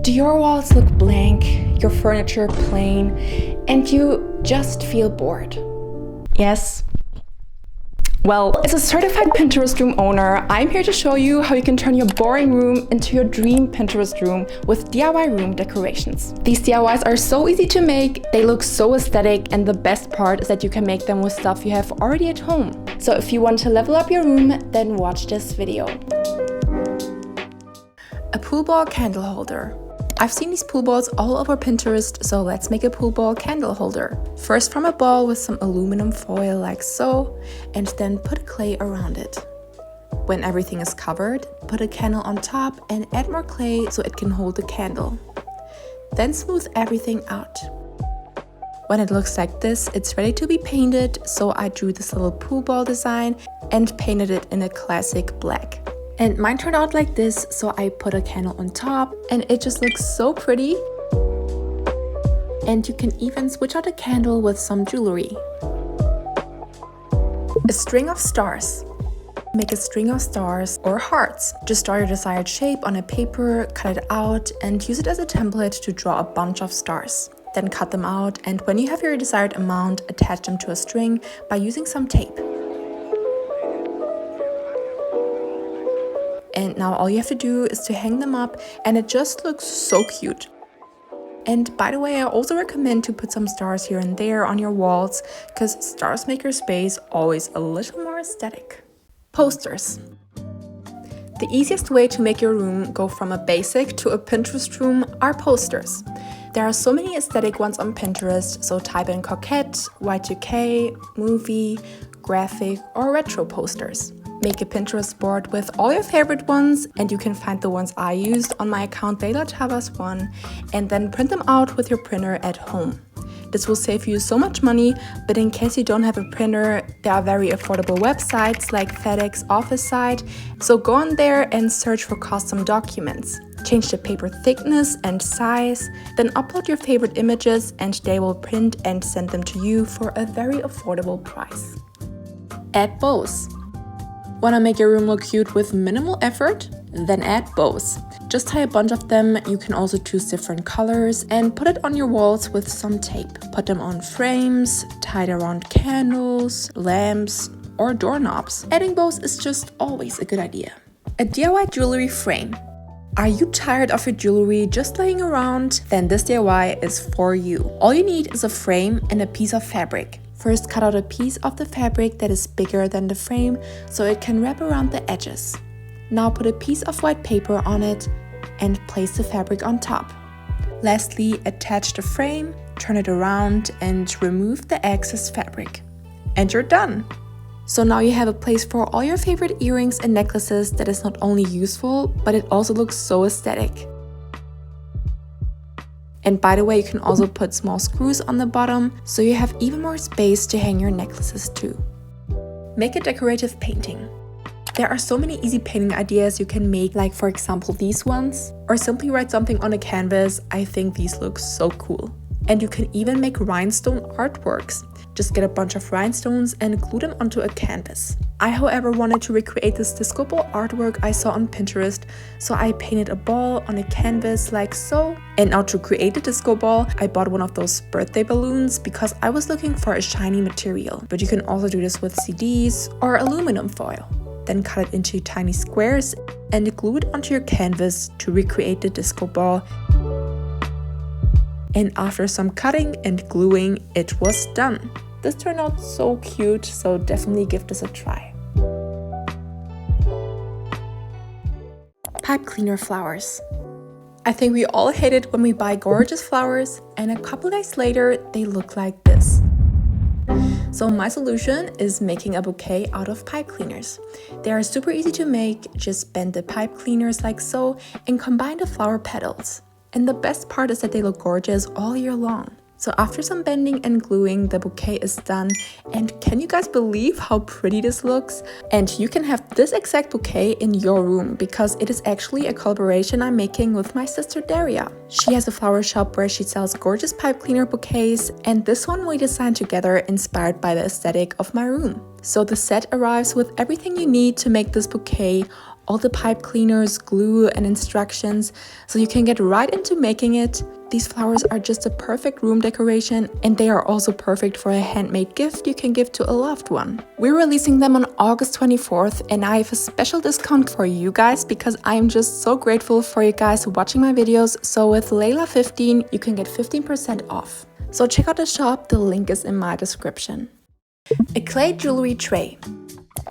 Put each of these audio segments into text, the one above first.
Do your walls look blank, your furniture plain, and you just feel bored? Yes? Well, as a certified Pinterest room owner, I'm here to show you how you can turn your boring room into your dream Pinterest room with DIY room decorations. These DIYs are so easy to make, they look so aesthetic, and the best part is that you can make them with stuff you have already at home. So if you want to level up your room, then watch this video. A pool ball candle holder. I've seen these pool balls all over Pinterest, so let's make a pool ball candle holder. First, form a ball with some aluminum foil like so, and then put clay around it. When everything is covered, put a candle on top and add more clay so it can hold the candle. Then smooth everything out. When it looks like this, it's ready to be painted, so I drew this little pool ball design and painted it in a classic black. And mine turned out like this, so I put a candle on top and it just looks so pretty. And you can even switch out the candle with some jewelry. A string of stars. Make a string of stars or hearts. Just draw your desired shape on a paper, cut it out and use it as a template to draw a bunch of stars. Then cut them out, and when you have your desired amount, attach them to a string by using some tape. And now all you have to do is to hang them up, and it just looks so cute. And by the way, I also recommend to put some stars here and there on your walls, because stars make your space always a little more aesthetic. Posters. The easiest way to make your room go from a basic to a Pinterest room are posters. There are so many aesthetic ones on Pinterest, so type in coquette, Y2K, movie, graphic, or retro posters. Make a Pinterest board with all your favorite ones, and you can find the ones I used on my account Tavas1, and then print them out with your printer at home. This will save you so much money, but in case you don't have a printer, there are very affordable websites like FedEx Office Site, so go on there and search for custom documents. Change the paper thickness and size, then upload your favorite images and they will print and send them to you for a very affordable price. Add bows. Want to make your room look cute with minimal effort? Then add bows. Just tie a bunch of them, you can also choose different colors and put it on your walls with some tape. Put them on frames, tied around candles, lamps, or doorknobs. Adding bows is just always a good idea. A DIY jewelry frame. Are you tired of your jewelry just laying around? Then this DIY is for you. All you need is a frame and a piece of fabric. First, cut out a piece of the fabric that is bigger than the frame so it can wrap around the edges. Now put a piece of white paper on it and place the fabric on top. Lastly, attach the frame, turn it around and remove the excess fabric. And you're done! So now you have a place for all your favorite earrings and necklaces that is not only useful, but it also looks so aesthetic. And by the way, you can also put small screws on the bottom, so you have even more space to hang your necklaces too. Make a decorative painting. There are so many easy painting ideas you can make, like for example these ones, or simply write something on a canvas. I think these look so cool. And you can even make rhinestone artworks. Just get a bunch of rhinestones and glue them onto a canvas. I, however, wanted to recreate this disco ball artwork I saw on Pinterest, so I painted a ball on a canvas like so. And now to create the disco ball, I bought one of those birthday balloons because I was looking for a shiny material. But you can also do this with CDs or aluminum foil. Then cut it into tiny squares and glue it onto your canvas to recreate the disco ball. And after some cutting and gluing, it was done. This turned out so cute, so definitely give this a try. Pipe cleaner flowers. I think we all hate it when we buy gorgeous flowers and a couple days later they look like this. So my solution is making a bouquet out of pipe cleaners. They are super easy to make, just bend the pipe cleaners like so and combine the flower petals. And the best part is that they look gorgeous all year long. So after some bending and gluing, the bouquet is done. And can you guys believe how pretty this looks? And you can have this exact bouquet in your room because it is actually a collaboration I'm making with my sister Daria. She has a flower shop where she sells gorgeous pipe cleaner bouquets, and this one we designed together inspired by the aesthetic of my room. So the set arrives with everything you need to make this bouquet, all the pipe cleaners, glue and instructions, so you can get right into making it. These flowers are just a perfect room decoration, and they are also perfect for a handmade gift you can give to a loved one. We're releasing them on August 24th, and I have a special discount for you guys because I am just so grateful for you guys watching my videos. So with Layla15, you can get 15% off. So check out the shop, the link is in my description. A clay jewelry tray.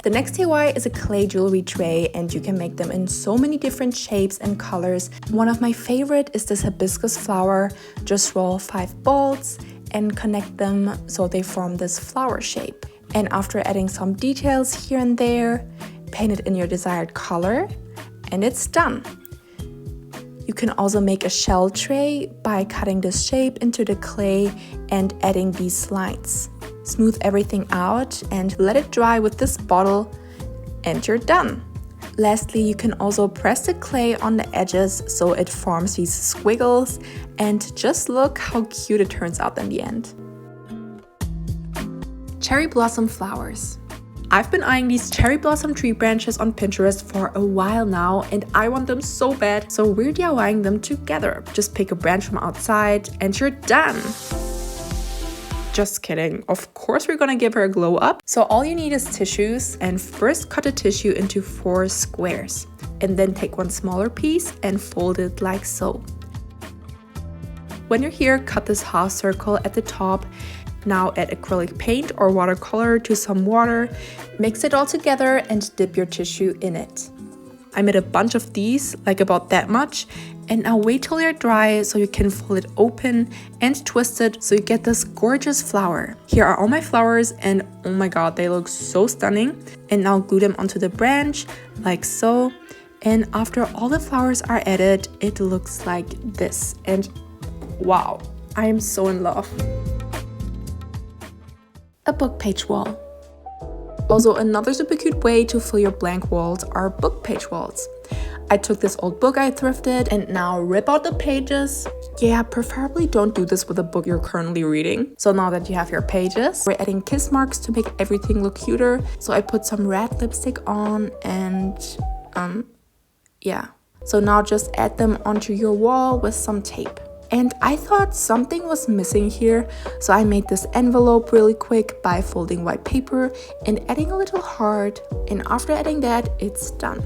The next DIY is a clay jewelry tray, and you can make them in so many different shapes and colors. One of my favorite is this hibiscus flower. Just roll 5 bolts and connect them so they form this flower shape. And after adding some details here and there, paint it in your desired color, and it's done. You can also make a shell tray by cutting this shape into the clay and adding these slides. Smooth everything out and let it dry with this bottle, and you're done. Lastly, you can also press the clay on the edges so it forms these squiggles, and just look how cute it turns out in the end. Cherry blossom flowers. I've been eyeing these cherry blossom tree branches on Pinterest for a while now, and I want them so bad, so we're DIYing them together. Just pick a branch from outside and you're done. Just kidding. Of course we're gonna give her a glow up. So all you need is tissues, and first cut the tissue into 4 squares. And then take one smaller piece and fold it like so. When you're here, cut this half circle at the top. Now add acrylic paint or watercolor to some water. Mix it all together and dip your tissue in it. I made a bunch of these, like about that much, and now wait till they're dry so you can fold it open and twist it so you get this gorgeous flower. Here are all my flowers, and oh my god, they look so stunning. And now glue them onto the branch like so, and after all the flowers are added, it looks like this, and wow, I am so in love. A book page wall. Also, another super cute way to fill your blank walls are book page walls. I took this old book I thrifted and now rip out the pages. Yeah, preferably don't do this with a book you're currently reading. So now that you have your pages, we're adding kiss marks to make everything look cuter. So I put some red lipstick on and yeah. So now just add them onto your wall with some tape. And I thought something was missing here, so I made this envelope really quick by folding white paper and adding a little heart, and after adding that, it's done.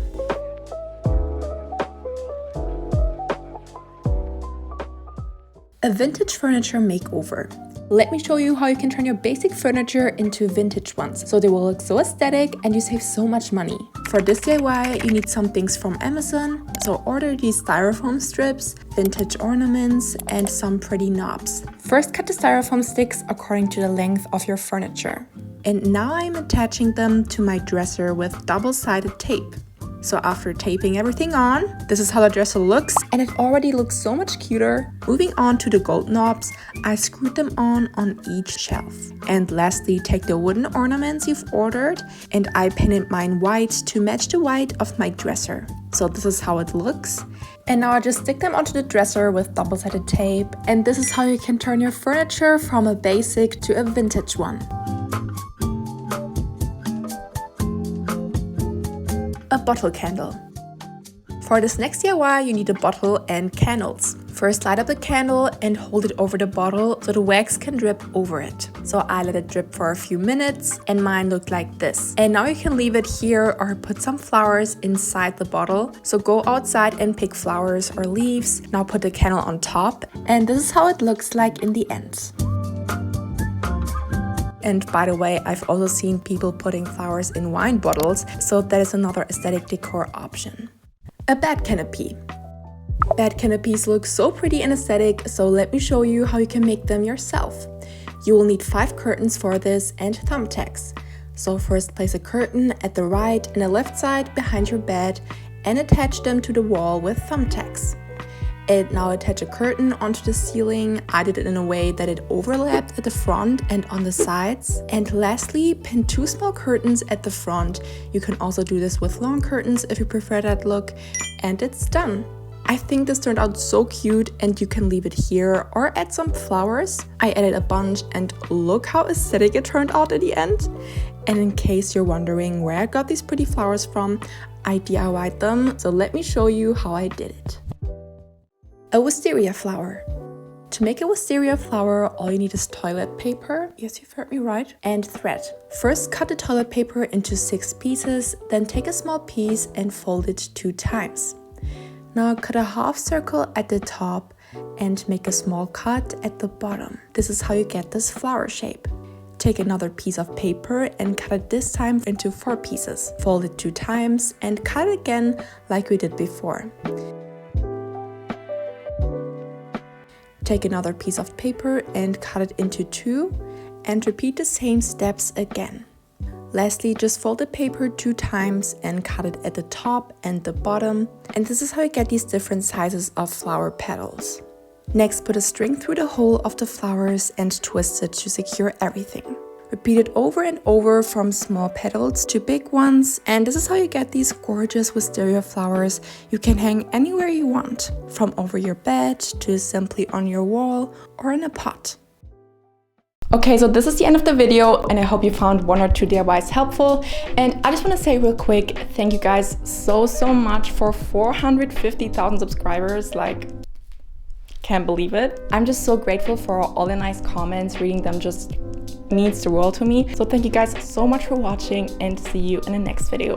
A vintage furniture makeover. Let me show you how you can turn your basic furniture into vintage ones, so they will look so aesthetic and you save so much money. For this DIY, you need some things from Amazon, so order these styrofoam strips, vintage ornaments, and some pretty knobs. First, cut the styrofoam sticks according to the length of your furniture. And now I'm attaching them to my dresser with double-sided tape. So after taping everything on, this is how the dresser looks, and it already looks so much cuter. Moving on to the gold knobs, I screwed them on each shelf. And lastly, take the wooden ornaments you've ordered, and I painted mine white to match the white of my dresser. So this is how it looks. And now I just stick them onto the dresser with double-sided tape, and this is how you can turn your furniture from a basic to a vintage one. A bottle candle. For this next DIY, you need a bottle and candles. First, light up the candle and hold it over the bottle so the wax can drip over it. So I let it drip for a few minutes and mine looked like this. And now you can leave it here or put some flowers inside the bottle. So go outside and pick flowers or leaves. Now put the candle on top, and this is how it looks like in the end. And by the way, I've also seen people putting flowers in wine bottles, so that is another aesthetic decor option. A bed canopy. Bed canopies look so pretty and aesthetic, so let me show you how you can make them yourself. You will need 5 curtains for this and thumbtacks. So first place a curtain at the right and the left side behind your bed and attach them to the wall with thumbtacks. And now attach a curtain onto the ceiling. I did it in a way that it overlapped at the front and on the sides. And lastly, pin 2 small curtains at the front. You can also do this with long curtains if you prefer that look. And it's done. I think this turned out so cute, and you can leave it here or add some flowers. I added a bunch and look how aesthetic it turned out at the end. And in case you're wondering where I got these pretty flowers from, I DIY'd them, so let me show you how I did it. A wisteria flower. To make a wisteria flower, all you need is toilet paper, yes, you've heard me right, and thread. First, cut the toilet paper into 6 pieces, then take a small piece and fold it 2 times. Now cut a half circle at the top and make a small cut at the bottom. This is how you get this flower shape. Take another piece of paper and cut it this time into 4 pieces. Fold it 2 times and cut it again like we did before. Take another piece of paper and cut it into 2 and repeat the same steps again. Lastly, just fold the paper 2 times and cut it at the top and the bottom. And this is how you get these different sizes of flower petals. Next, put a string through the hole of the flowers and twist it to secure everything. Repeat it over and over from small petals to big ones, and this is how you get these gorgeous wisteria flowers you can hang anywhere you want, from over your bed to simply on your wall or in a pot. Okay, so this is the end of the video, and I hope you found 1 or 2 DIYs helpful. And I just want to say real quick, thank you guys so much for 450,000 subscribers. Like, can't believe it. I'm just so grateful for all the nice comments. Reading them just means the world to me. So thank you guys so much for watching, and see you in the next video.